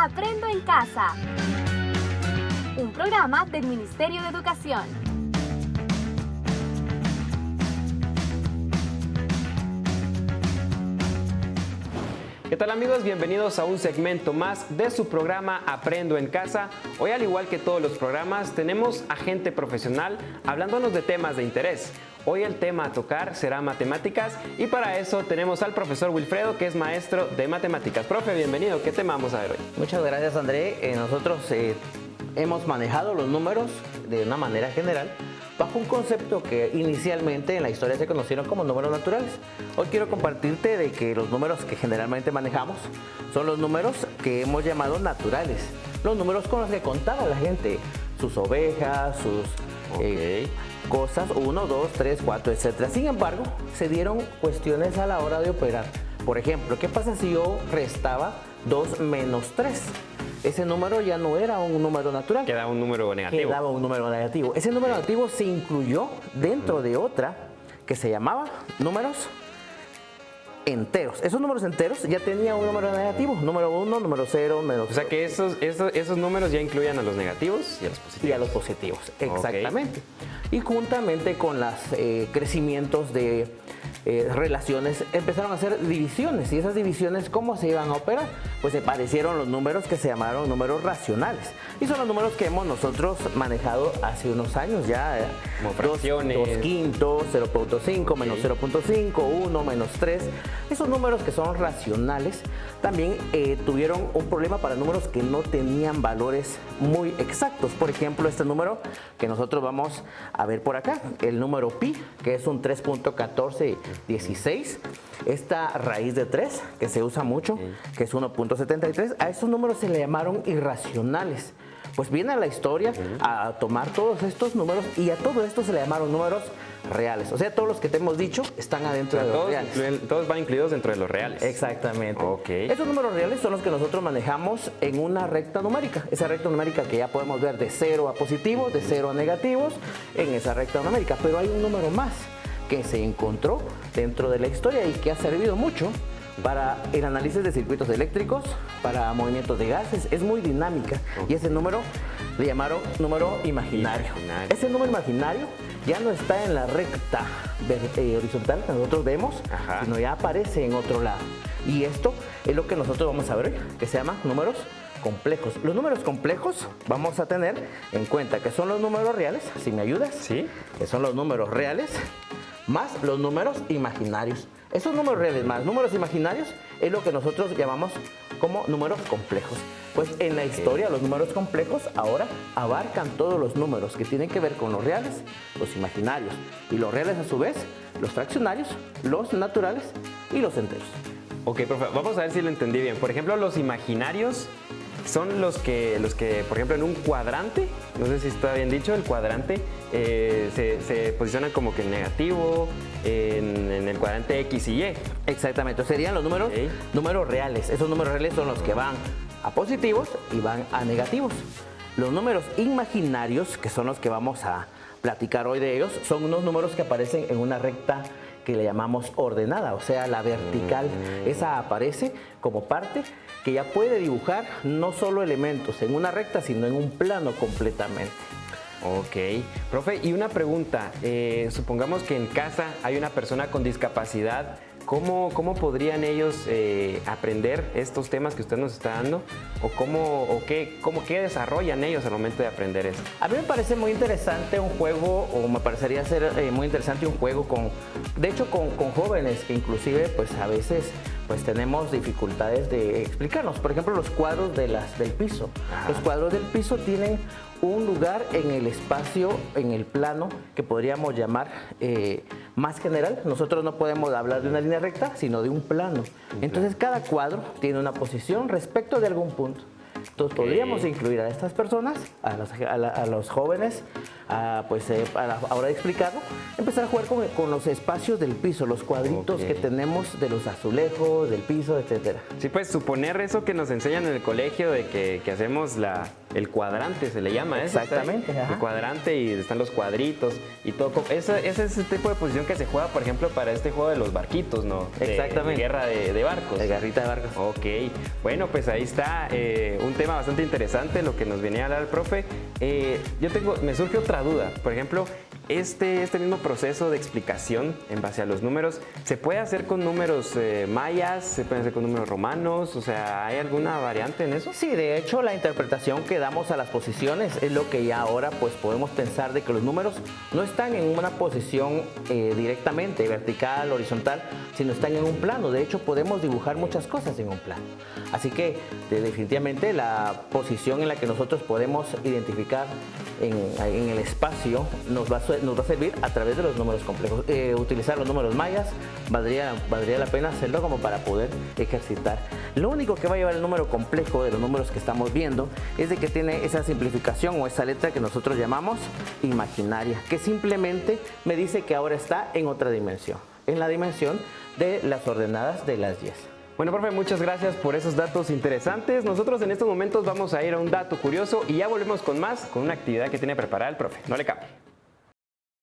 Aprendo en Casa, un programa del Ministerio de Educación. ¿Qué tal, amigos? Bienvenidos a un segmento más de su programa Aprendo en Casa. Hoy, al igual que todos los programas, tenemos a gente profesional hablándonos de temas de interés. Hoy el tema a tocar será matemáticas y para eso tenemos al profesor Wilfredo, que es maestro de matemáticas. Profe, bienvenido. ¿Qué tema vamos a ver hoy? Muchas gracias, André. Nosotros hemos manejado los números de una manera general bajo un concepto que inicialmente en la historia se conocieron como números naturales. Hoy quiero compartirte de que los números que generalmente manejamos son los números que hemos llamado naturales. Los números con los que contaba la gente, sus ovejas, sus cosas, 1, 2, 3, 4, etc. Sin embargo, se dieron cuestiones a la hora de operar. Por ejemplo, ¿qué pasa si yo restaba 2 menos 3? Ese número ya no era un número natural. Quedaba un número negativo. Quedaba un número negativo. Ese número negativo se incluyó dentro de otra que se llamaba números enteros. Esos números enteros ya tenían un número negativo. Número 1, número 0, menos. O sea que esos números ya incluían a los negativos y a los positivos. Y a los positivos, exactamente. Y juntamente con los crecimientos de relaciones, empezaron a hacer divisiones. Y esas divisiones, ¿cómo se iban a operar? Pues se parecieron los números que se llamaron números racionales. Y son los números que hemos nosotros manejado hace unos años ya. Como fracciones. 2 quintos, 0.5, menos 0.5, 1, menos 3. Esos números que son racionales también tuvieron un problema para números que no tenían valores muy exactos. Por ejemplo, este número que nosotros vamos a ver por acá, el número pi, que es un 3.1416. Esta raíz de 3, que se usa mucho, que es 1.73, a esos números se le llamaron irracionales. Pues viene la historia a tomar todos estos números y a todo esto se le llamaron números reales. O sea, todos los que te hemos dicho están adentro de los reales. Todos van incluidos dentro de los reales. Exactamente. Okay. Estos números reales son los que nosotros manejamos en una recta numérica. Esa recta numérica que ya podemos ver de 0 a positivos, de 0 a negativos, en esa recta numérica. Pero hay un número más que se encontró dentro de la historia y que ha servido mucho para el análisis de circuitos eléctricos, para movimientos de gases. Es muy dinámica y ese número le llamaron número imaginario. Ese número imaginario ya no está en la recta horizontal que nosotros vemos, sino ya aparece en otro lado. Y esto es lo que nosotros vamos a ver hoy, que se llama números complejos. Los números complejos vamos a tener en cuenta que son los números reales, si me ayudas, ¿sí? Que son los números reales más los números imaginarios. Esos números reales más números imaginarios es lo que nosotros llamamos como números complejos. Pues en la historia los números complejos ahora abarcan todos los números que tienen que ver con los reales, los imaginarios y los reales a su vez, los fraccionarios, los naturales y los enteros. Ok, profe, vamos a ver si lo entendí bien. Por ejemplo, los imaginarios son los que, por ejemplo, en un cuadrante, no sé si está bien dicho, el cuadrante se posicionan como que en negativo, en el cuadrante X y Y. Exactamente, serían los números reales. Esos números reales son los que van a positivos y van a negativos. Los números imaginarios, que son los que vamos a platicar hoy de ellos, son unos números que aparecen en una recta que le llamamos ordenada, o sea, la vertical. Esa aparece como parte que ya puede dibujar no solo elementos en una recta, sino en un plano completamente. Ok, profe, y una pregunta, supongamos que en casa hay una persona con discapacidad, ¿cómo podrían ellos aprender estos temas que usted nos está dando? ¿Qué desarrollan ellos al momento de aprender eso? A mí me parece muy interesante un juego, o me parecería ser muy interesante un juego con jóvenes que inclusive pues a veces pues tenemos dificultades de explicarnos. Por ejemplo, los cuadros del piso. Los cuadros del piso tienen un lugar en el espacio, en el plano, que podríamos llamar más general. Nosotros no podemos hablar de una línea recta, sino de un plano. Entonces, cada cuadro tiene una posición respecto de algún punto. Entonces, podríamos incluir a estas personas, a los jóvenes, a la hora de explicarlo, empezar a jugar con los espacios del piso, los cuadritos que tenemos de los azulejos, del piso, etcétera. Sí, pues suponer eso que nos enseñan en el colegio de que hacemos el cuadrante, se le llama eso. Exactamente. El cuadrante y están los cuadritos y todo. Ese es el tipo de posición que se juega, por ejemplo, para este juego de los barquitos, ¿no? Exactamente. De guerra de barcos. De guerrita de barcos. Ok, bueno, pues ahí está un tema bastante interesante, lo que nos venía a hablar el profe. Me surge otra duda. Por ejemplo, este mismo proceso de explicación en base a los números, ¿se puede hacer con números mayas? ¿Se puede hacer con números romanos? O sea, ¿hay alguna variante en eso? Sí, de hecho, la interpretación que damos a las posiciones es lo que ya ahora pues podemos pensar de que los números no están en una posición directamente vertical, horizontal, sino están en un plano. De hecho, podemos dibujar muchas cosas en un plano. Así que definitivamente la posición en la que nosotros podemos identificar en el espacio nos va a servir a través de los números complejos. Utilizar los números mayas valdría la pena hacerlo como para poder ejercitar. Lo único que va a llevar el número complejo de los números que estamos viendo es de que tiene esa simplificación o esa letra que nosotros llamamos imaginaria, que simplemente me dice que ahora está en otra dimensión, en la dimensión de las ordenadas de las 10. Bueno, profe, muchas gracias por esos datos interesantes. Nosotros en estos momentos vamos a ir a un dato curioso y ya volvemos con más, con una actividad que tiene preparada el profe. No le cambie.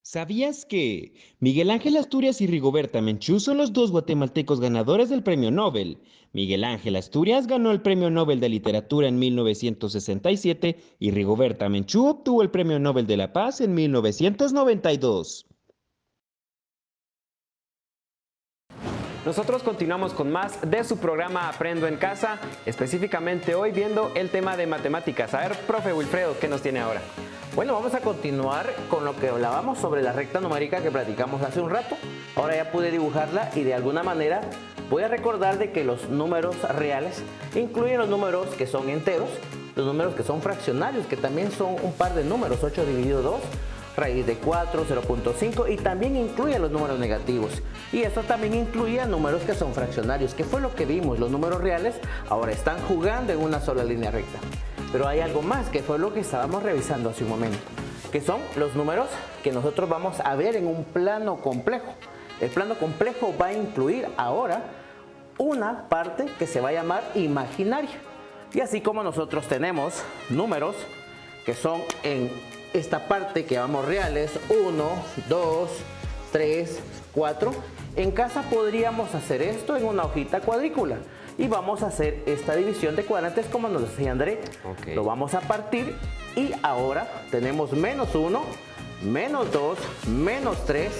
¿Sabías que Miguel Ángel Asturias y Rigoberta Menchú son los dos guatemaltecos ganadores del Premio Nobel? Miguel Ángel Asturias ganó el Premio Nobel de Literatura en 1967 y Rigoberta Menchú obtuvo el Premio Nobel de la Paz en 1992. Nosotros continuamos con más de su programa Aprendo en Casa, específicamente hoy viendo el tema de matemáticas. A ver, profe Wilfredo, ¿qué nos tiene ahora? Bueno, vamos a continuar con lo que hablábamos sobre la recta numérica que platicamos hace un rato. Ahora ya pude dibujarla y de alguna manera voy a recordar de que los números reales incluyen los números que son enteros, los números que son fraccionarios, que también son un par de números, 8 dividido 2, raíz de 4, 0.5 y también incluye los números negativos. Y esto también incluye números que son fraccionarios, que fue lo que vimos. Los números reales ahora están jugando en una sola línea recta. Pero hay algo más, que fue lo que estábamos revisando hace un momento, que son los números que nosotros vamos a ver en un plano complejo. El plano complejo va a incluir ahora una parte que se va a llamar imaginaria. Y así como nosotros tenemos números que son en esta parte que llamamos reales, 1, 2, 3, 4, en casa podríamos hacer esto en una hojita cuadrícula. Y vamos a hacer esta división de cuadrantes como nos decía André. Okay. Lo vamos a partir y ahora tenemos menos 1, menos 2, menos 3,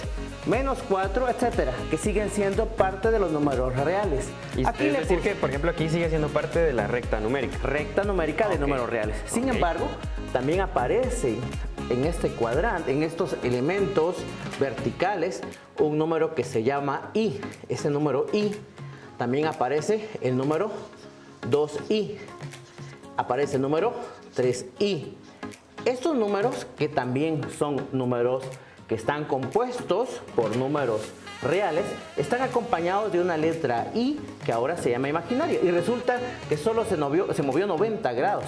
menos 4, etcétera, que siguen siendo parte de los números reales. Y Aquí es le decir puse que, por ejemplo, aquí sigue siendo parte de la recta numérica. recta numérica de números reales. Sin embargo, también aparece en este cuadrante, en estos elementos verticales, un número que se llama i. Ese número i. También aparece el número 2i, aparece el número 3i. Estos números, que también son números que están compuestos por números reales, están acompañados de una letra i que ahora se llama imaginaria. Y resulta que solo se movió 90 grados.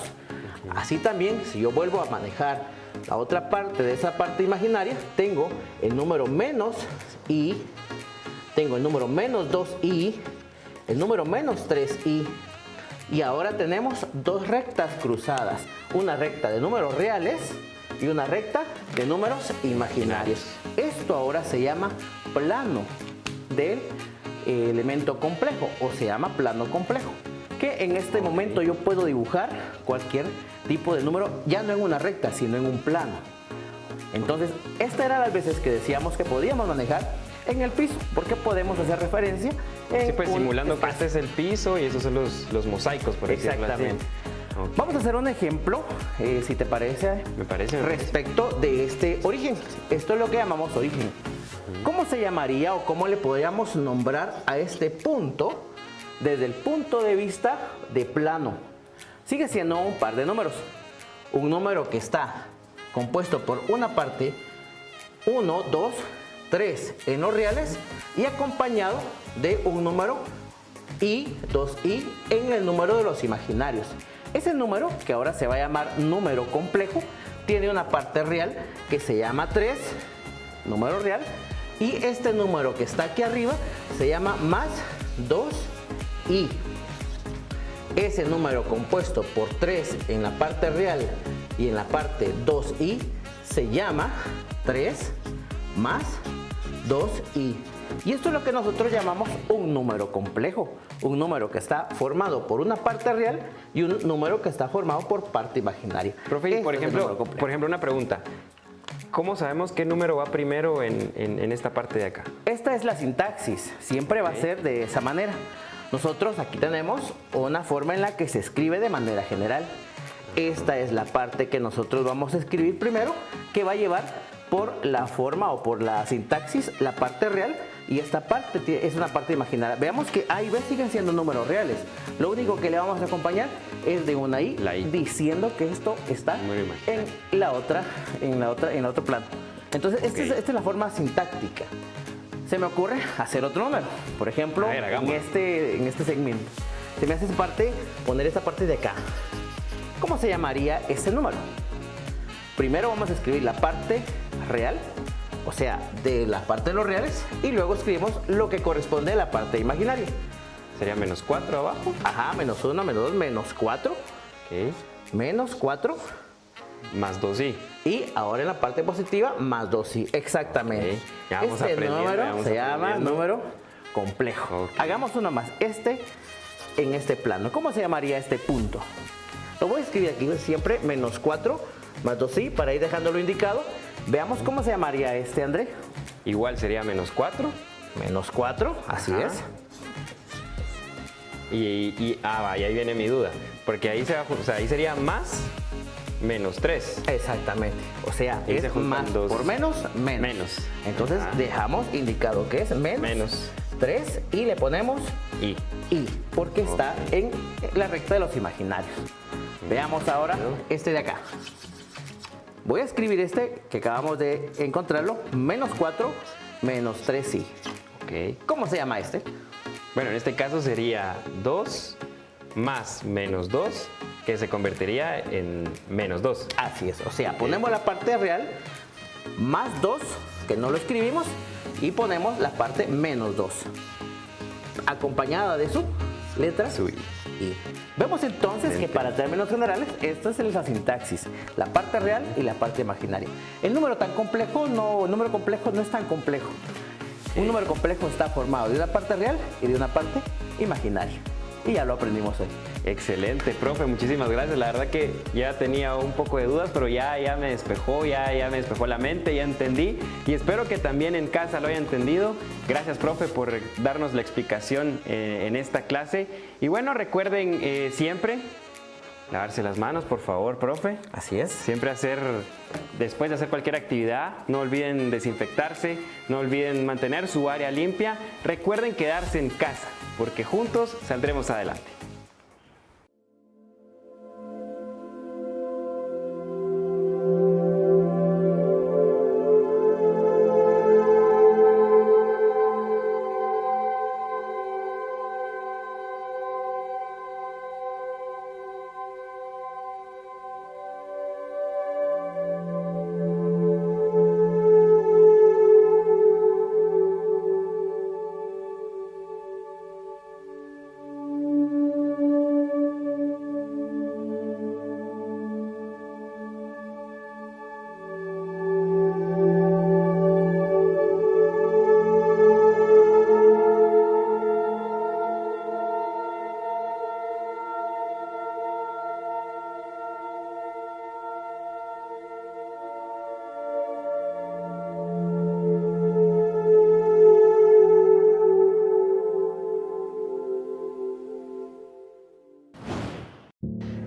Así también, si yo vuelvo a manejar la otra parte de esa parte imaginaria, tengo el número menos i, tengo el número menos 2i, el número menos 3i, y ahora tenemos dos rectas cruzadas, una recta de números reales y una recta de números imaginarios. Esto ahora se llama plano del elemento complejo, o se llama plano complejo, que en este momento yo puedo dibujar cualquier tipo de número, ya no en una recta, sino en un plano. Entonces, estas eran las veces que decíamos que podíamos manejar en el piso, porque podemos hacer referencia en Sí, pues simulando que este es el piso y esos son los mosaicos, por decirlo así. Exactamente. Okay. Vamos a hacer un ejemplo, si te parece, Me parece. respecto de este origen. Esto es lo que llamamos origen. ¿Cómo se llamaría o cómo le podríamos nombrar a este punto desde el punto de vista de plano? Sigue siendo un par de números. Un número que está compuesto por una parte 1, 2, 3 en los reales y acompañado de un número i, 2i en el número de los imaginarios. Ese número, que ahora se va a llamar número complejo, tiene una parte real que se llama 3, número real, y este número que está aquí arriba se llama más 2i. Ese número compuesto por 3 en la parte real y en la parte 2i se llama 3 más 2i. Y esto es lo que nosotros llamamos un número complejo, un número que está formado por una parte real y un número que está formado por parte imaginaria. Profe, Este por es el número ejemplo, complejo. una pregunta. ¿Cómo sabemos qué número va primero en esta parte de acá? Esta es la sintaxis, siempre va a ser de esa manera. Nosotros aquí tenemos una forma en la que se escribe de manera general. Esta es la parte que nosotros vamos a escribir primero, que va a llevar por la forma o por la sintaxis la parte real, y esta parte es una parte imaginaria. Veamos que A y B siguen siendo números reales. Lo único que le vamos a acompañar es de una I, La I. diciendo que esto está Número imaginario. en el otro plano. Entonces, Ok. esta es la forma sintáctica. Se me ocurre hacer otro número. Por ejemplo, A ver, hagamos. en este segmento. Se me hace poner esta parte de acá. ¿Cómo se llamaría este número? Primero vamos a escribir la parte real, o sea, de la parte de los reales, y luego escribimos lo que corresponde a la parte imaginaria. ¿Sería menos 4 abajo? Ajá, menos 1, menos 2, menos 4, Ok. menos 4, Más 2i. y ahora en la parte positiva, más 2i, exactamente. Ok, ya vamos Este aprendiendo, ya número vamos se llama aprendiendo. número complejo. Ok. Hagamos uno más, en este plano. ¿Cómo se llamaría este punto? Lo voy a escribir aquí siempre, menos 4, más 2i, para ir dejándolo indicado. Veamos cómo se llamaría este, André. Igual sería menos 4. Menos 4, así Ajá. es. Y ahí viene mi duda. Porque ahí, ahí sería más menos 3. Exactamente. O sea, Ahí se es juntan más dos. por menos, menos. Menos. Entonces Ajá. dejamos indicado que es menos, Menos 3 y le ponemos i. i, porque está en la recta de los imaginarios. Veamos ahora este de acá. Voy a escribir este que acabamos de encontrarlo, menos 4, menos 3i. Ok. ¿Cómo se llama este? Bueno, en este caso sería 2 más menos 2, que se convertiría en menos 2. Así es, o sea, ponemos la parte real más 2, que no lo escribimos, y ponemos la parte menos 2, acompañada de su letra Su I. I. Vemos entonces que para términos generales, esta es la sintaxis, la parte real y la parte imaginaria. El número complejo no es tan complejo. Un número complejo está formado de una parte real y de una parte imaginaria. Y ya lo aprendimos hoy. Excelente, profe, muchísimas gracias. La verdad que ya tenía un poco de dudas, pero ya me despejó, ya me despejó la mente, ya entendí. Y espero que también en casa lo haya entendido. Gracias, profe, por darnos la explicación en esta clase. Y bueno, recuerden siempre lavarse las manos, por favor, profe. Así es. Siempre después de hacer cualquier actividad, no olviden desinfectarse, no olviden mantener su área limpia. Recuerden quedarse en casa, porque juntos saldremos adelante.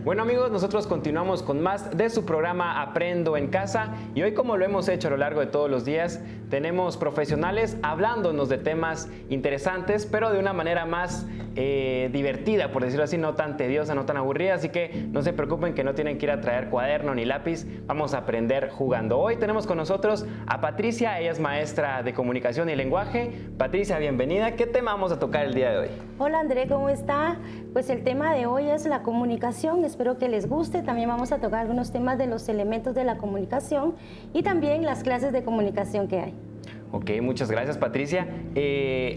Bueno amigos, nosotros continuamos con más de su programa Aprendo en Casa y hoy, como lo hemos hecho a lo largo de todos los días, tenemos profesionales hablándonos de temas interesantes, pero de una manera más divertida, por decirlo así, no tan tediosa, no tan aburrida, así que no se preocupen que no tienen que ir a traer cuaderno ni lápiz, vamos a aprender jugando. Hoy tenemos con nosotros a Patricia, ella es maestra de comunicación y lenguaje. Patricia, bienvenida. ¿Qué tema vamos a tocar el día de hoy? Hola André, ¿cómo está? Pues el tema de hoy es la comunicación, espero que les guste. También vamos a tocar algunos temas de los elementos de la comunicación y también las clases de comunicación que hay. Ok, muchas gracias, Patricia.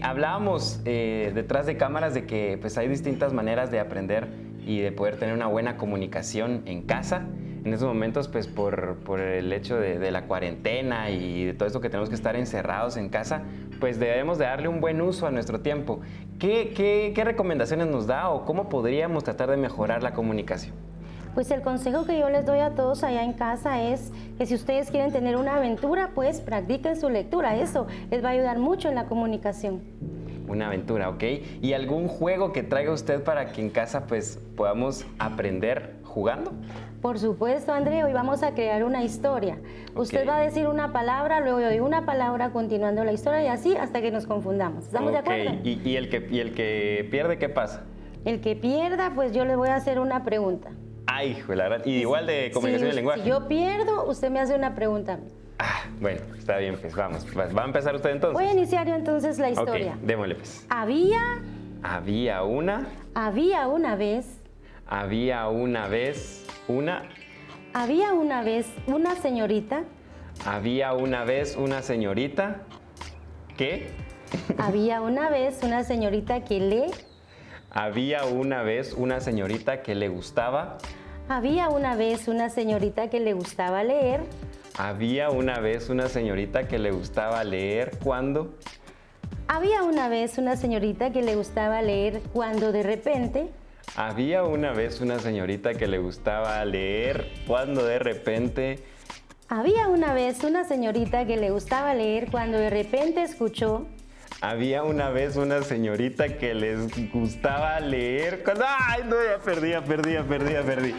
Hablábamos detrás de cámaras de que pues, hay distintas maneras de aprender y de poder tener una buena comunicación en casa. En estos momentos, pues por el hecho de la cuarentena y de todo esto que tenemos que estar encerrados en casa, pues debemos de darle un buen uso a nuestro tiempo. ¿Qué recomendaciones nos da o cómo podríamos tratar de mejorar la comunicación? Pues el consejo que yo les doy a todos allá en casa es que si ustedes quieren tener una aventura, pues practiquen su lectura. Eso les va a ayudar mucho en la comunicación. Una aventura, ¿ok? ¿Y algún juego que traiga usted para que en casa pues podamos aprender jugando? Por supuesto, André, hoy vamos a crear una historia. Usted Ok. va a decir una palabra, luego yo digo una palabra continuando la historia y así hasta que nos confundamos. ¿Estamos de acuerdo? ¿Y el que pierde qué pasa? El que pierda, pues yo le voy a hacer una pregunta. Ay, hijo de la gran... Y igual de comunicación y lenguaje. Si yo pierdo, usted me hace una pregunta a mí. Ah, bueno, está bien, pues vamos. ¿Va a empezar usted entonces? Voy a iniciar yo entonces la historia. Ok, démosle pues. Había Había una vez una señorita. Había una vez una señorita que... Había una vez una señorita que lee. Había una vez una señorita que le gustaba. Había una vez una señorita que le gustaba leer. Había una vez una señorita que le gustaba leer cuando... Había una vez una señorita que le gustaba leer cuando de repente... Había una vez una señorita que le gustaba leer cuando de repente... Había una vez una señorita que le gustaba leer cuando de repente escuchó... Había una vez una señorita que les gustaba leer cuando... ¡Ay, no! Ya perdí.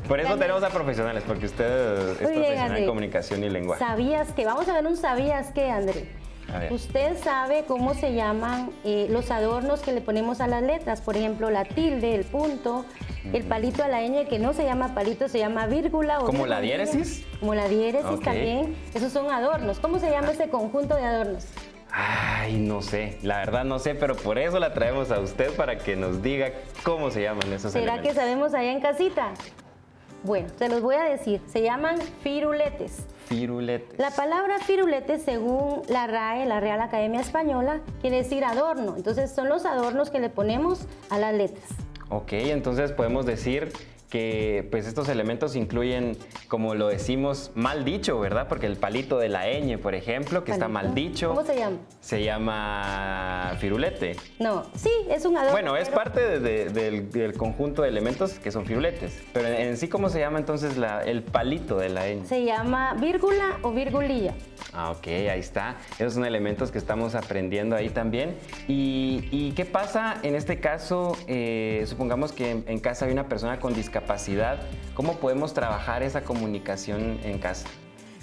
Por eso tenemos a profesionales, porque usted es Muy bien, profesional André. en comunicación y lenguaje. ¿Sabías que? Vamos a ver un ¿sabías qué, André? A ver. ¿Usted sabe cómo se llaman los adornos que le ponemos a las letras? Por ejemplo, la tilde, el punto, el palito a la ñ, que no se llama palito, se llama vírgula. O ¿Como la virgulilla. diéresis? Como la diéresis Ok. también. Esos son adornos. ¿Cómo se llama ese conjunto de adornos? Ay, no sé, la verdad no sé, pero por eso la traemos a usted para que nos diga cómo se llaman esos ¿Será elementos. que sabemos allá en casita? Bueno, se los voy a decir. Se llaman firuletes. Firuletes. La palabra firulete, según la RAE, la Real Academia Española, quiere decir adorno. Entonces, son los adornos que le ponemos a las letras. Ok, entonces podemos decir que pues estos elementos incluyen, como lo decimos, mal dicho, ¿verdad? Porque el palito de la ñ, por ejemplo, que está Palito. mal dicho. ¿Cómo se llama? Se llama firulete. No, sí, es un adorno. Bueno, es pero- parte del conjunto de elementos que son firuletes. Pero en sí, ¿cómo se llama entonces el palito de la ñ? Se llama vírgula o virgulilla. Ah, ok, ahí está. Esos son elementos que estamos aprendiendo ahí también. ¿Y qué pasa en este caso? Supongamos que en casa hay una persona con discapacidad. ¿Cómo podemos trabajar esa comunicación en casa?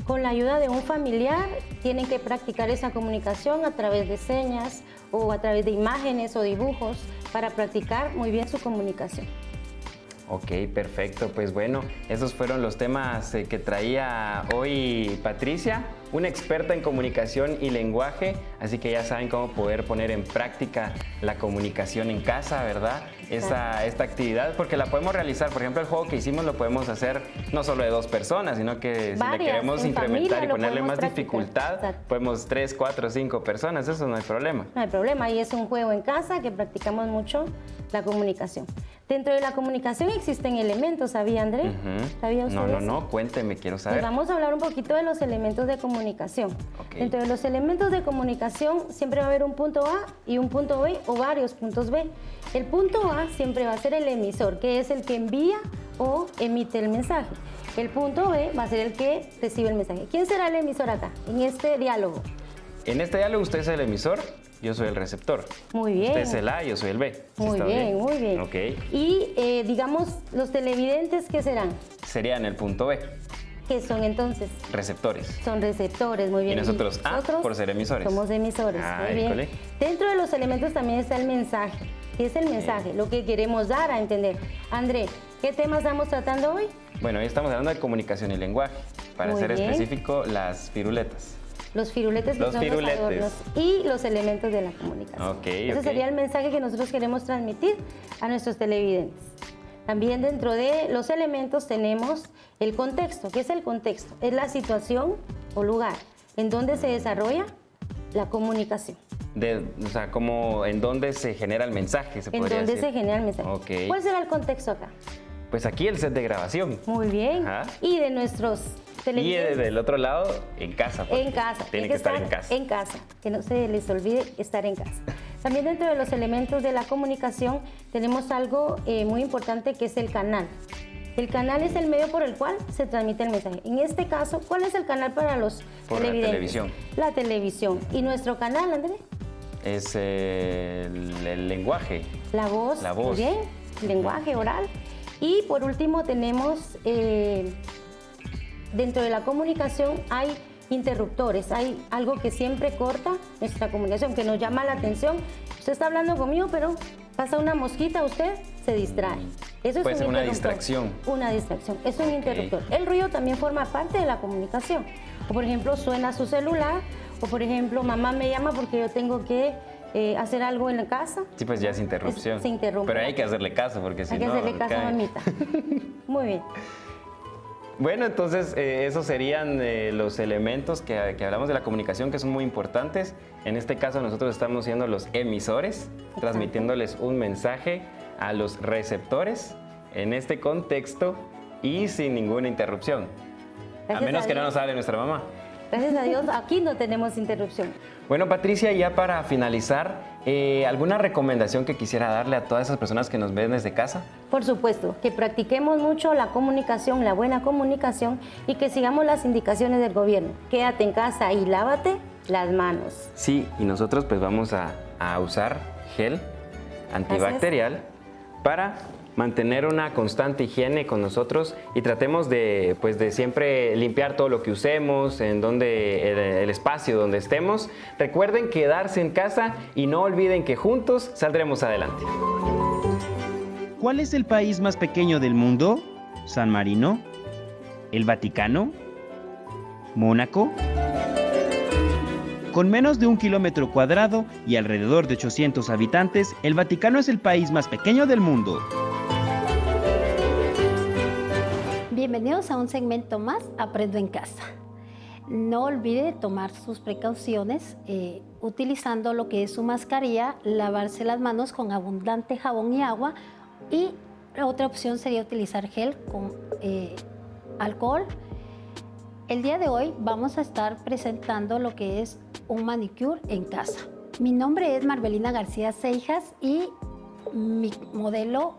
Con la ayuda de un familiar, tienen que practicar esa comunicación a través de señas o a través de imágenes o dibujos para practicar muy bien su comunicación. Ok, perfecto. Pues bueno, esos fueron los temas que traía hoy Patricia, una experta en comunicación y lenguaje, así que ya saben cómo poder poner en práctica la comunicación en casa, ¿verdad? Esta actividad, porque la podemos realizar, por ejemplo, el juego que hicimos lo podemos hacer no solo de 2 personas, sino que si Varias, le queremos en incrementar familia y lo ponerle podemos más practicar. dificultad, Exacto. podemos 3, 4, 5 personas, eso no hay problema. No hay problema, y es un juego en casa que practicamos mucho la comunicación. Dentro de la comunicación existen elementos, ¿sabía, André? Ujú. ¿Sabía usted eso? No, cuénteme, quiero Pues saber. vamos a hablar un poquito de los elementos de comunicación. Ok. Dentro de los elementos de comunicación siempre va a haber un punto A y un punto B o varios puntos B. El punto A siempre va a ser el emisor, que es el que envía o emite el mensaje. El punto B va a ser el que recibe el mensaje. ¿Quién será el emisor acá, en este diálogo? En este diálogo usted es el emisor, yo soy el receptor. Muy bien. Usted es el A, yo soy el B. ¿Sí Muy está bien, muy bien. Ok. Y digamos, los televidentes, ¿qué serán? Serían el punto B, ¿Qué son entonces? receptores. Son receptores, muy bien. Y nosotros A nosotros por ser emisores. Somos emisores, muy Ay, bien. híjole. Dentro de los elementos también está el mensaje. ¿Qué es el mensaje? Lo que queremos dar a entender. André, ¿qué temas estamos tratando hoy? Bueno, hoy estamos hablando de comunicación y lenguaje. Para Muy ser bien. específico, las firuletas. Los firuletes, que Los son firuletes. los adornos y los elementos de la comunicación. Ok, Ese ok. sería el mensaje que nosotros queremos transmitir a nuestros televidentes. También dentro de los elementos tenemos el contexto. ¿Qué es el contexto? Es la situación o lugar en donde se desarrolla la comunicación. O sea, como en dónde se genera el mensaje, se En podría donde decir. se genera el mensaje. Ok. ¿Cuál será el contexto acá? Pues aquí el set de grabación. Muy bien. Ajá. Y de nuestros Y televidentes. del otro lado, en casa. porque En casa. Tiene que estar en casa. En casa. Que no se les olvide estar en casa. También dentro de los elementos de la comunicación tenemos algo muy importante que es el canal. El canal es el medio por el cual se transmite el mensaje. En este caso, ¿cuál es el canal para los Por la televidentes? televisión. La televisión. ¿Y nuestro canal, André? Es el lenguaje. La voz. La voz. Muy bien. Lenguaje oral. Y por último tenemos, dentro de la comunicación hay interruptores, hay algo que siempre corta nuestra comunicación, que nos llama la atención. Usted está hablando conmigo, pero pasa una mosquita, usted se distrae. Eso Puede es ser un una interruptor. distracción. Una distracción, es un interruptor. El ruido también forma parte de la comunicación. O por ejemplo, suena su celular, o por ejemplo, mamá me llama porque yo tengo que hacer algo en la casa. Sí, pues ya es interrupción. Se interrumpe. Pero hay que hacerle caso, porque si Hay que no... hacerle caso a cae. mamita. Muy bien. Bueno, entonces esos serían los elementos que hablamos de la comunicación que son muy importantes. En este caso nosotros estamos siendo los emisores, transmitiéndoles un mensaje a los receptores en este contexto y sin ninguna interrupción. Gracias a menos que no Dios. nos hable nuestra mamá. Gracias a Dios, aquí no tenemos interrupción. Bueno, Patricia, ya para finalizar, ¿alguna recomendación que quisiera darle a todas esas personas que nos ven desde casa? Por supuesto, que practiquemos mucho la comunicación, la buena comunicación y que sigamos las indicaciones del gobierno. Quédate en casa y lávate las manos. Sí, y nosotros pues vamos a usar gel antibacterial para mantener una constante higiene con nosotros y tratemos de siempre limpiar todo lo que usemos, en donde el espacio donde estemos. Recuerden quedarse en casa y no olviden que juntos saldremos adelante. ¿Cuál es el país más pequeño del mundo? ¿San Marino? ¿El Vaticano? ¿Mónaco? Con menos de 1 kilómetro cuadrado y alrededor de 800 habitantes, el Vaticano es el país más pequeño del mundo. Bienvenidos a un segmento más, Aprendo en Casa. No olvide tomar sus precauciones utilizando lo que es su mascarilla, lavarse las manos con abundante jabón y agua y la otra opción sería utilizar gel con alcohol. El día de hoy vamos a estar presentando lo que es un manicure en casa. Mi nombre es Marbelina García Seijas y mi modelo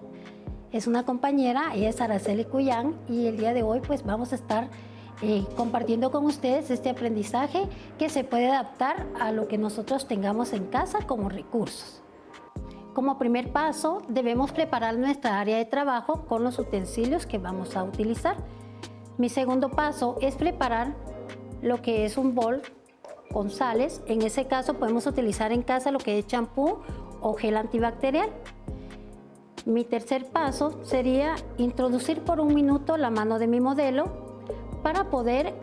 es una compañera, ella es Araceli Cuyán, y el día de hoy pues vamos a estar compartiendo con ustedes este aprendizaje que se puede adaptar a lo que nosotros tengamos en casa como recursos. Como primer paso debemos preparar nuestra área de trabajo con los utensilios que vamos a utilizar. Mi segundo paso es preparar lo que es un bol con sales. En ese caso podemos utilizar en casa lo que es champú o gel antibacterial. Mi tercer paso sería introducir por 1 minuto la mano de mi modelo para poder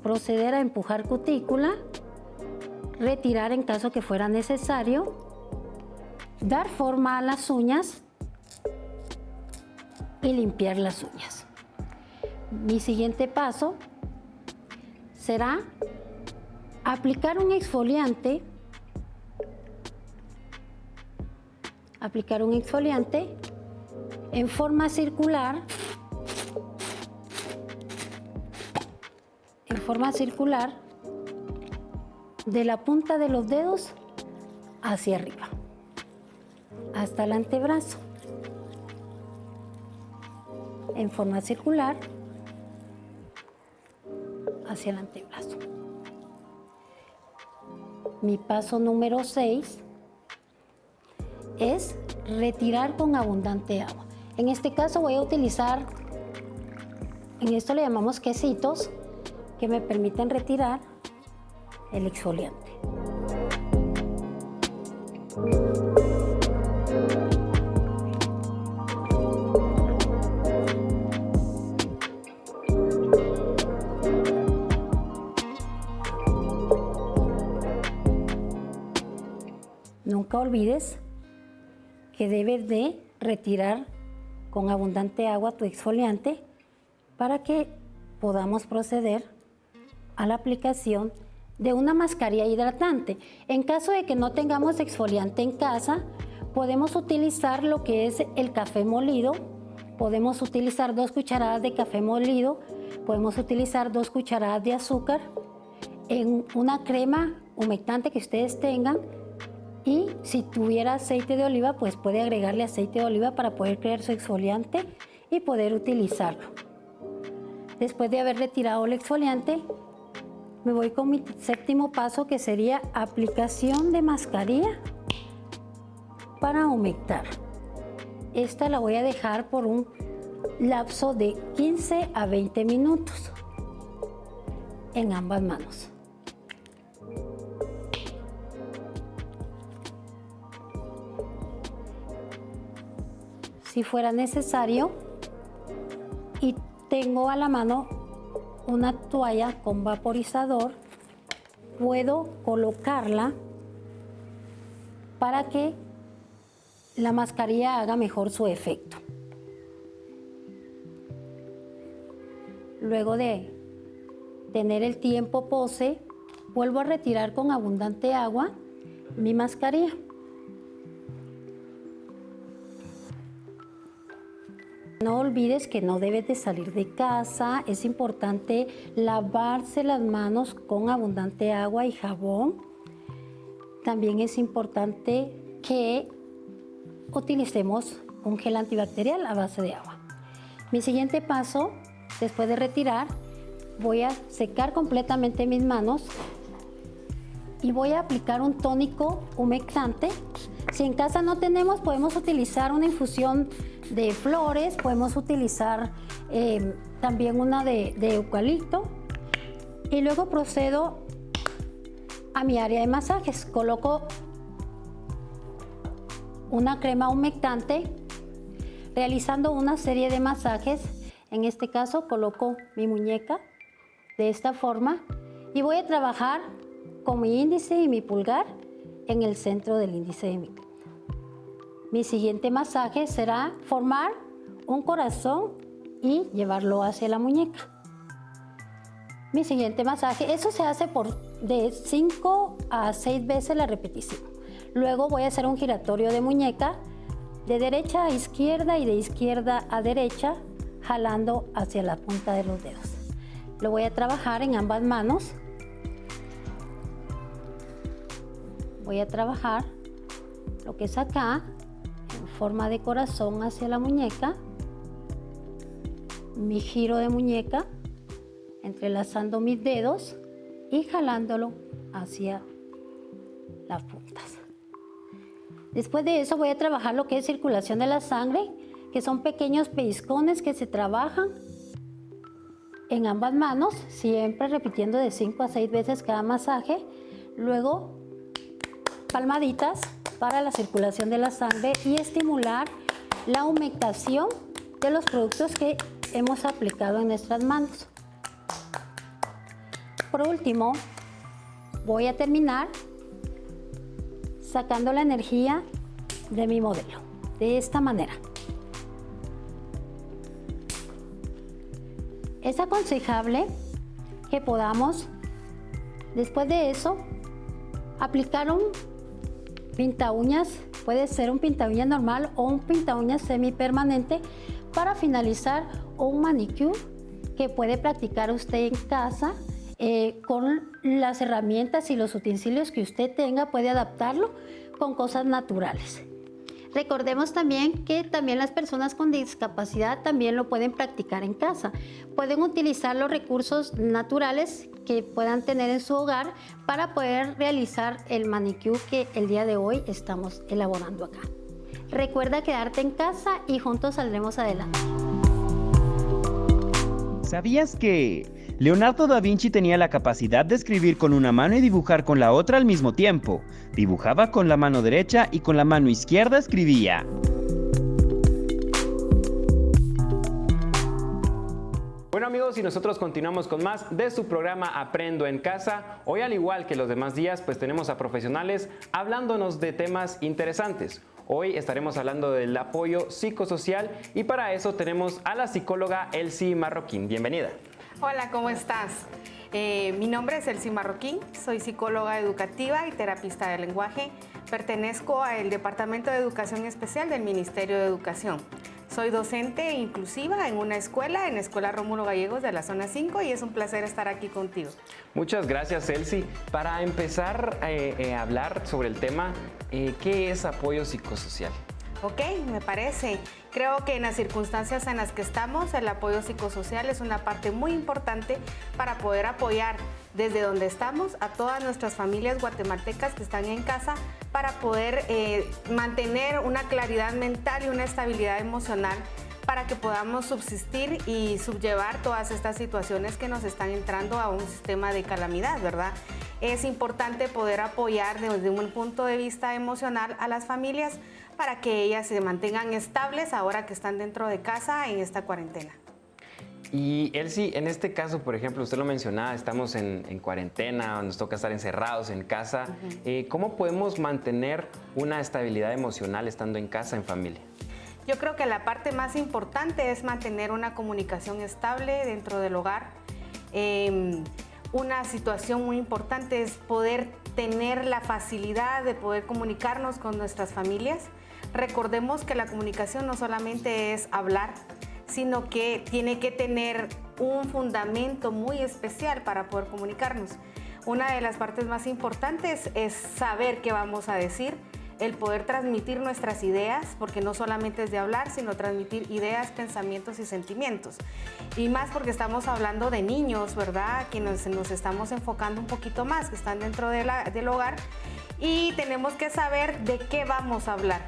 proceder a empujar cutícula, retirar en caso que fuera necesario, dar forma a las uñas y limpiar las uñas. Mi siguiente paso será aplicar un exfoliante en forma circular de la punta de los dedos hacia arriba hasta el antebrazo, en forma circular hacia el antebrazo. Mi paso número 6 es retirar con abundante agua. En este caso voy a utilizar, en esto le llamamos quesitos, que me permiten retirar el exfoliante. Nunca olvides que debes de retirar con abundante agua tu exfoliante para que podamos proceder a la aplicación de una mascarilla hidratante. En caso de que no tengamos exfoliante en casa, podemos utilizar lo que es el café molido. Podemos utilizar 2 cucharadas de café molido, podemos utilizar 2 cucharadas de azúcar en una crema humectante que ustedes tengan, y si tuviera aceite de oliva, pues puede agregarle aceite de oliva para poder crear su exfoliante y poder utilizarlo. Después de haber retirado el exfoliante, me voy con mi séptimo paso, que sería aplicación de mascarilla para humectar. Esta la voy a dejar por un lapso de 15 a 20 minutos en ambas manos. Si fuera necesario y tengo a la mano una toalla con vaporizador, puedo colocarla para que la mascarilla haga mejor su efecto. Luego de tener el tiempo pose, vuelvo a retirar con abundante agua mi mascarilla. No olvides que no debes de salir de casa. Es importante lavarse las manos con abundante agua y jabón. También es importante que utilicemos un gel antibacterial a base de agua. Mi siguiente paso, después de retirar, voy a secar completamente mis manos y voy a aplicar un tónico humectante. Si en casa no tenemos, podemos utilizar una infusión de flores, podemos utilizar también una de eucalipto, y luego procedo a mi área de masajes. Coloco una crema humectante realizando una serie de masajes. En este caso coloco mi muñeca de esta forma y voy a trabajar con mi índice y mi pulgar en el centro del índice de mi dedo. Mi siguiente masaje será formar un corazón y llevarlo hacia la muñeca. Mi siguiente masaje, eso se hace de 5 a 6 veces la repetición. Luego voy a hacer un giratorio de muñeca de derecha a izquierda y de izquierda a derecha, jalando hacia la punta de los dedos. Lo voy a trabajar en ambas manos. Voy a trabajar lo que es acá, en forma de corazón hacia la muñeca, mi giro de muñeca, entrelazando mis dedos y jalándolo hacia las puntas. Después de eso voy a trabajar lo que es circulación de la sangre, que son pequeños pellizcones que se trabajan en ambas manos, siempre repitiendo de 5 a 6 veces cada masaje. Luego palmaditas para la circulación de la sangre y estimular la humectación de los productos que hemos aplicado en nuestras manos. Por último, voy a terminar sacando la energía de mi modelo, de esta manera. Es aconsejable que podamos, después de eso, aplicar un pinta uñas, puede ser un pinta uñas normal o un pinta uñas semipermanente, para finalizar un manicure que puede practicar usted en casa con las herramientas y los utensilios que usted tenga. Puede adaptarlo con cosas naturales. Recordemos también que también las personas con discapacidad también lo pueden practicar en casa. Pueden utilizar los recursos naturales que puedan tener en su hogar para poder realizar el manicure que el día de hoy estamos elaborando acá. Recuerda quedarte en casa y juntos saldremos adelante. ¿Sabías que Leonardo da Vinci tenía la capacidad de escribir con una mano y dibujar con la otra al mismo tiempo? Dibujaba con la mano derecha y con la mano izquierda escribía. Bueno amigos, y nosotros continuamos con más de su programa Aprendo en Casa. Hoy, al igual que los demás días, pues tenemos a profesionales hablándonos de temas interesantes. Hoy estaremos hablando del apoyo psicosocial y para eso tenemos a la psicóloga Elsie Marroquín. Bienvenida. Hola, ¿cómo estás? Mi nombre es Elsie Marroquín, soy psicóloga educativa y terapista de lenguaje. Pertenezco al Departamento de Educación Especial del Ministerio de Educación. Soy docente inclusiva en una escuela, en la Escuela Rómulo Gallegos de la Zona 5 y es un placer estar aquí contigo. Muchas gracias, Elsie. Para empezar a hablar sobre el tema, ¿qué es apoyo psicosocial? Ok, me parece. Creo que en las circunstancias en las que estamos, el apoyo psicosocial es una parte muy importante para poder apoyar desde donde estamos a todas nuestras familias guatemaltecas que están en casa para poder mantener una claridad mental y una estabilidad emocional para que podamos subsistir y subllevar todas estas situaciones que nos están entrando a un sistema de calamidad, ¿verdad? Es importante poder apoyar desde un punto de vista emocional a las familias para que ellas se mantengan estables ahora que están dentro de casa en esta cuarentena. Y Elsie, en este caso, por ejemplo, usted lo mencionaba, estamos en cuarentena, nos toca estar encerrados en casa. ¿Cómo podemos mantener una estabilidad emocional estando en casa, en familia? Yo creo que la parte más importante es mantener una comunicación estable dentro del hogar. Una situación muy importante es poder tener la facilidad de poder comunicarnos con nuestras familias. Recordemos que la comunicación no solamente es hablar, sino que tiene que tener un fundamento muy especial para poder comunicarnos. Una de las partes más importantes es saber qué vamos a decir, el poder transmitir nuestras ideas, porque no solamente es de hablar, sino transmitir ideas, pensamientos y sentimientos. Y más porque estamos hablando de niños, ¿verdad? Que nos estamos enfocando un poquito más, que están dentro del hogar, y tenemos que saber de qué vamos a hablar,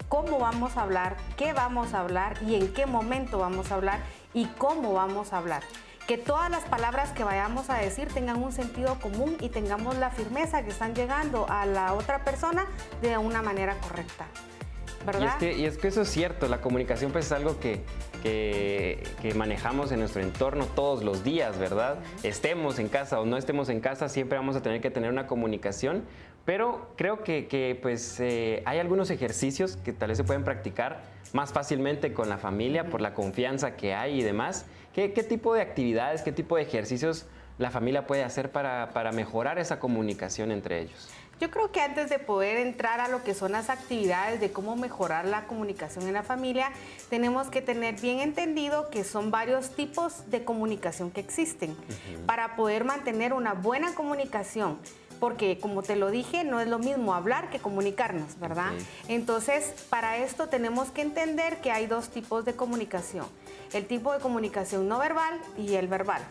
cómo vamos a hablar, qué vamos a hablar y en qué momento vamos a hablar y cómo vamos a hablar. Que todas las palabras que vayamos a decir tengan un sentido común y tengamos la firmeza que están llegando a la otra persona de una manera correcta, ¿verdad? Y es que eso es cierto, la comunicación pues es algo que manejamos en nuestro entorno todos los días, ¿verdad? Estemos en casa o no estemos en casa, siempre vamos a tener que tener una comunicación, pero creo que pues, hay algunos ejercicios que tal vez se pueden practicar más fácilmente con la familia por la confianza que hay y demás. ¿Qué tipo de actividades, qué tipo de ejercicios la familia puede hacer para mejorar esa comunicación entre ellos? Yo creo que antes de poder entrar a lo que son las actividades de cómo mejorar la comunicación en la familia, tenemos que tener bien entendido que son varios tipos de comunicación que existen para poder mantener una buena comunicación. Porque, como te lo dije, no es lo mismo hablar que comunicarnos, ¿verdad? Entonces, para esto tenemos que entender que hay dos tipos de comunicación. El tipo de comunicación no verbal y el verbal.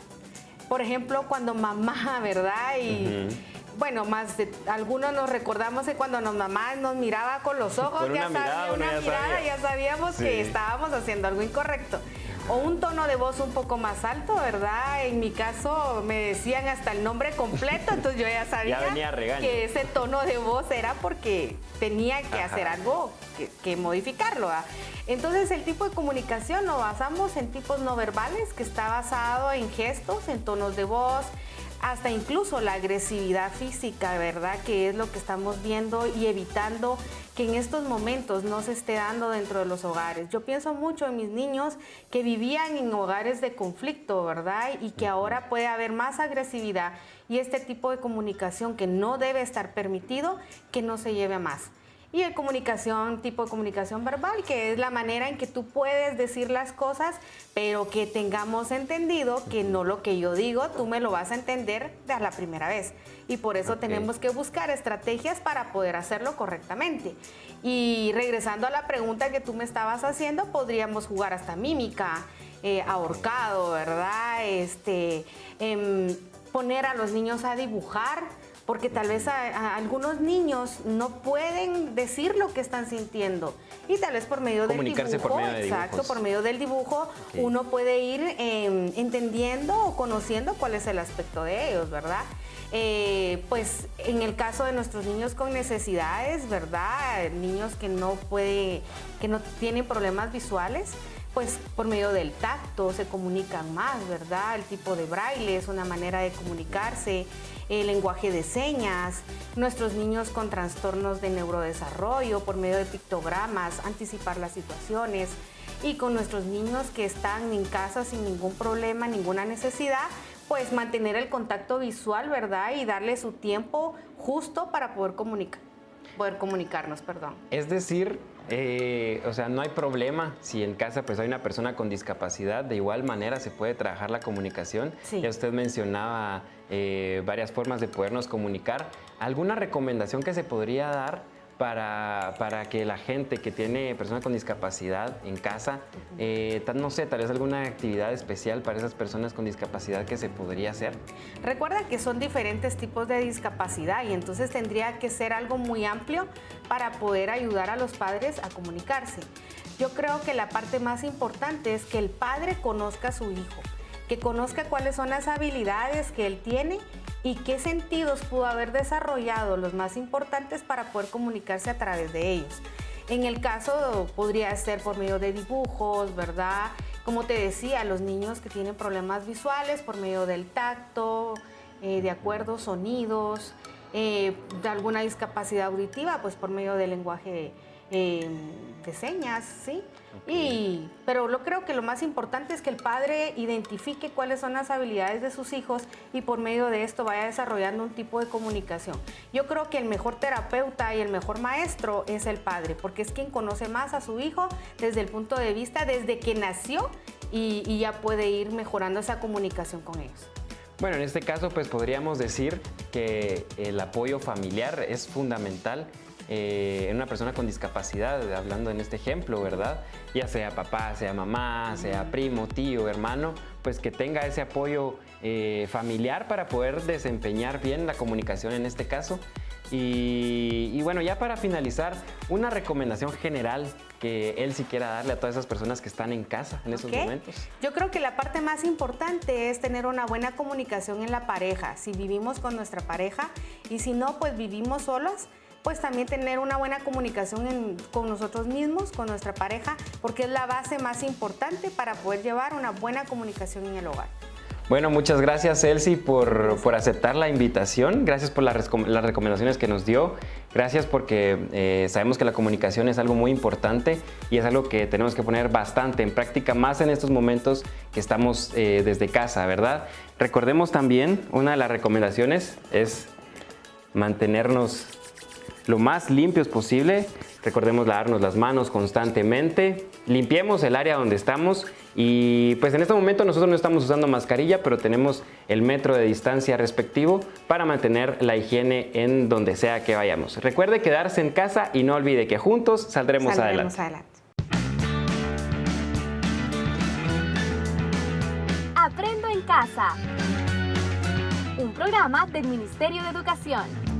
Por ejemplo, cuando mamá, ¿verdad? Bueno, algunos nos recordamos que cuando mamá nos miraba con los ojos, ya sabíamos que estábamos haciendo algo incorrecto. O un tono de voz un poco más alto, ¿verdad? En mi caso me decían hasta el nombre completo, entonces yo ya sabía que ese tono de voz era porque tenía que hacer algo, que modificarlo, ¿verdad? Entonces el tipo de comunicación lo basamos en tipos no verbales, que está basado en gestos, en tonos de voz, hasta incluso la agresividad física, ¿verdad? Que es lo que estamos viendo y evitando que en estos momentos no se esté dando dentro de los hogares. Yo pienso mucho en mis niños que vivían en hogares de conflicto, ¿verdad? Y que ahora puede haber más agresividad y este tipo de comunicación que no debe estar permitido, que no se lleve a más. Y el tipo de comunicación verbal, que es la manera en que tú puedes decir las cosas, pero que tengamos entendido que no lo que yo digo, tú me lo vas a entender de la primera vez. Y por eso tenemos que buscar estrategias para poder hacerlo correctamente. Y regresando a la pregunta que tú me estabas haciendo, podríamos jugar hasta mímica, ahorcado, ¿verdad? Poner a los niños a dibujar, porque tal vez a algunos niños no pueden decir lo que están sintiendo y tal vez por medio del dibujo, por medio del dibujo uno puede ir entendiendo o conociendo cuál es el aspecto de ellos, ¿verdad? Pues en el caso de nuestros niños con necesidades, ¿verdad? Niños que no tienen problemas visuales, pues por medio del tacto se comunican más, ¿verdad? El tipo de braille es una manera de comunicarse, el lenguaje de señas, nuestros niños con trastornos de neurodesarrollo por medio de pictogramas, anticipar las situaciones, y con nuestros niños que están en casa sin ningún problema, ninguna necesidad, pues mantener el contacto visual, ¿verdad? Y darle su tiempo justo para poder comunicarnos, perdón. Es decir, o sea, no hay problema si en casa pues hay una persona con discapacidad, de igual manera se puede trabajar la comunicación. Sí. Ya usted mencionaba varias formas de podernos comunicar. ¿Alguna recomendación que se podría dar para que la gente que tiene personas con discapacidad en casa, no sé, tal vez alguna actividad especial para esas personas con discapacidad que se podría hacer? Recuerda que son diferentes tipos de discapacidad y entonces tendría que ser algo muy amplio para poder ayudar a los padres a comunicarse. Yo creo que la parte más importante es que el padre conozca a su hijo, que conozca cuáles son las habilidades que él tiene y qué sentidos pudo haber desarrollado, los más importantes, para poder comunicarse a través de ellos. En el caso podría ser por medio de dibujos, ¿verdad? Como te decía, los niños que tienen problemas visuales por medio del tacto, de acuerdo, sonidos, de alguna discapacidad auditiva, pues por medio del lenguaje de señas, ¿sí? Pero creo que lo más importante es que el padre identifique cuáles son las habilidades de sus hijos y por medio de esto vaya desarrollando un tipo de comunicación. Yo creo que el mejor terapeuta y el mejor maestro es el padre, porque es quien conoce más a su hijo desde el punto de vista desde que nació y ya puede ir mejorando esa comunicación con ellos. Bueno, en este caso pues podríamos decir que el apoyo familiar es fundamental en una persona con discapacidad, hablando en este ejemplo, ¿verdad? Ya sea papá, sea mamá, sea primo, tío, hermano, pues que tenga ese apoyo familiar para poder desempeñar bien la comunicación en este caso. Y bueno, ya para finalizar, una recomendación general que él sí quiera darle a todas esas personas que están en casa en esos momentos. Yo creo que la parte más importante es tener una buena comunicación en la pareja. Si vivimos con nuestra pareja y si no, pues vivimos solos, pues también tener una buena comunicación con nosotros mismos, con nuestra pareja, porque es la base más importante para poder llevar una buena comunicación en el hogar. Bueno, muchas gracias, Elsie, por aceptar la invitación. Gracias por las recomendaciones que nos dio. Gracias porque sabemos que la comunicación es algo muy importante y es algo que tenemos que poner bastante en práctica, más en estos momentos que estamos desde casa, ¿verdad? Recordemos también, una de las recomendaciones es mantenernos lo más limpios posible. Recordemos lavarnos las manos constantemente, limpiemos el área donde estamos y pues en este momento nosotros no estamos usando mascarilla, pero tenemos el metro de distancia respectivo para mantener la higiene en donde sea que vayamos. Recuerde quedarse en casa y no olvide que juntos saldremos adelante. Aprendo en casa. Un programa del Ministerio de Educación.